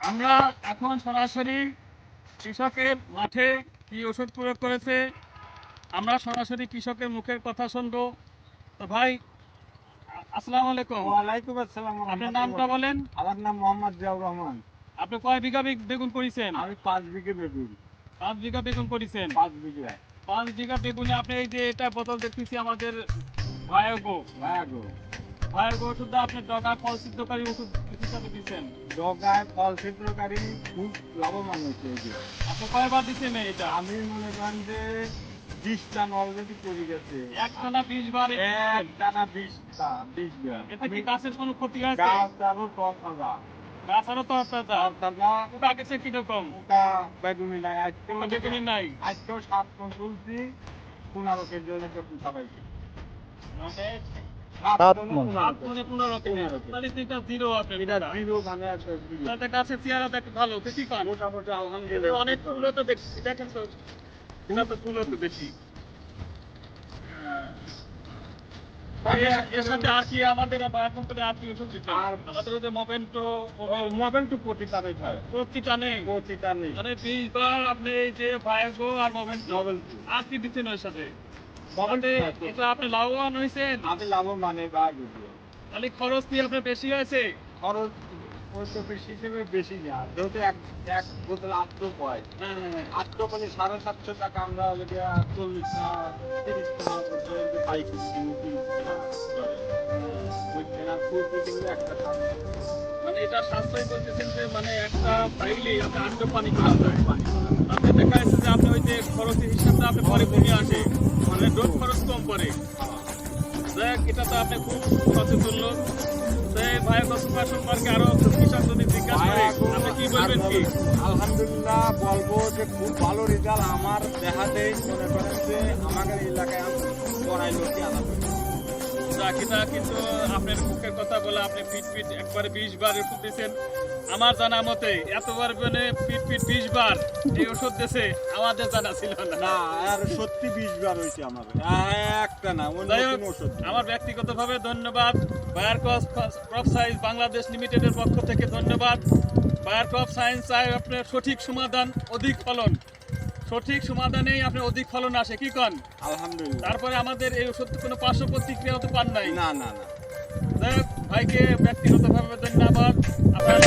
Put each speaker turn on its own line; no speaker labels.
আমরা এখন সরাসরি কৃষকের মাঠে কি ওষুধ প্রয়োগ করেছে আমরা সরাসরি কৃষকের মুখের কথা শুনবো। তো ভাই, আসসালামু আলাইকুম।
ওয়ালাইকুম আসসালাম।
আপনার নামটা বলেন।
আমার নাম মোহাম্মদ জিয়াউর রহমান।
আপনি কয় বিঘা বেগুন করেছেন?
আমি 5 বিঘে বেগুন।
5 বিঘা বেগুন করেছেন।
5 বিঘা।
5 বিঘা বেগুনে আপনি এই যে এটা বোতল দেখতেছি আমাদের ভায়াগো
ভায়াগো।
ভায়াগো ওষুধটা আপনি ডগা ফল সিদ্ধকারী ওষুধ হিসাবে দিচ্ছেন।
ডগায় ফল ছিদ্রকারী খুব লাভবান হয়েছে এই যে।
আপনি কয়বার দিচ্ছেন এটা?
আমি মনে করেন যে 20টা অলরেডি করে গেছে।
একটানা 20 বার।
একটানা 20টা 20 বার।
এটা কি গাছের কোনো ক্ষতি হয়েছে?
গাছ আরো তরতাজা।
গাছ আরো তরতাজা।
তরতাজা।
ওটা গেছে কিরকম?
ওটা বেগুনি নাই আজকে।
বেগুনি নাই।
আজকেও 7 মণ তুলছি। 15 কেজি ওজনের পুঁতা পাইছি।
মানে
7 মণ।
15 কেজি। তাহলে তো এটা জিরো আপনি।
এটা জিরো মানে আছে জিরো।
তাতে গাছের চেহারা দেখতে ভালো, বেশি পান।
মোটামুটি আলহামদুলিল্লাহ
অনেক ফুলও তো দেখছি, দেখেন তো। এটা তো ফুলও তো বেশি। এর সাথে আর কি আমাদের কোম্পানি আর কি ওষুধ দিচ্ছেন?
আর
আমাদের ওদের মোমেন্টো
মোবাইলটু প্রতিটা নেই ভাই।
প্রতিটা নেই।
প্রতিটা নেই।
মানে 20 বার আপনি এই যে ভায়াগো আর মোমেন্টো
মোবাইলটু।
আর কি দিচ্ছেন ওর সাথে? মোমেন্টে এটা আপনি লাভবান হয়েছেন?
আমি লাভবান বা বুঝি।
তাহলে খরচ কি আপনার বেশি হয়েছে?
খরচ ওইটা বেশি হিসেবে বেশি না। যেহেতু এক বোতল 8 পয়।
হ্যাঁ হ্যাঁ হ্যাঁ।
8 মানে 750 টাকা আমরা যদি 40টা 30টা বোতল পাইকারি কিনি 30 টাকা। ওইখানে প্রতি কিলো একটা সার।
মানে এটা সাশ্রয় করতেছেন যে মানে একটা পাইলে আপনি 8 পানি খাওয়া যায়। আপনি দেখা যাচ্ছে যে আপনি ওই যে খরচের হিসাবটা আপনি পরে কমে আসে, মানে ডোজ খরচ কম পড়ে। দেখ, এটা তো আপনি খুব সচেতন লোক। ভাই বসুকা সম্পর্কে আরো কৃষক যদি জিজ্ঞাসা করে আপনি কি বলবেন কি?
আলহামদুলিল্লাহ বলবো যে খুব ভালো রেজাল্ট আমার দেখাতেই মনে করেন যে আমাদের এলাকায় করাইলো কি আলাদা।
এটা কিন্তু আপনার মুখের কথা বলে আপনি ফিট একবারে 20 বার ওষুধ দিয়েছেন। আমার জানা মতে এতবার মানে ফিট 20 বার এই ওষুধ দিয়েছে আমাদের জানা ছিল না।
না, আর সত্যি 20 বার হয়েছে আমার। একটা না, অন্য কোনো ওষুধ।
আমার ব্যক্তিগতভাবে ধন্যবাদ বায়ার ক্রপ সায়েন্স বাংলাদেশ লিমিটেডের পক্ষ থেকে ধন্যবাদ। বায়ার ক্রপ সায়েন্স চাই আপনার সঠিক সমাধান, অধিক ফলন। সঠিক সমাধানেই আপনার অধিক ফলন আসে, কি কন?
আলহামদুলিল্লাহ।
তারপরে আমাদের এই ওষুধ কোনো পার্শ্ব প্রতিক্রিয়া তো পান নাই।
না না না।
যাই হোক, ভাইকে ব্যক্তিগতভাবে ধন্যবাদ। আপনার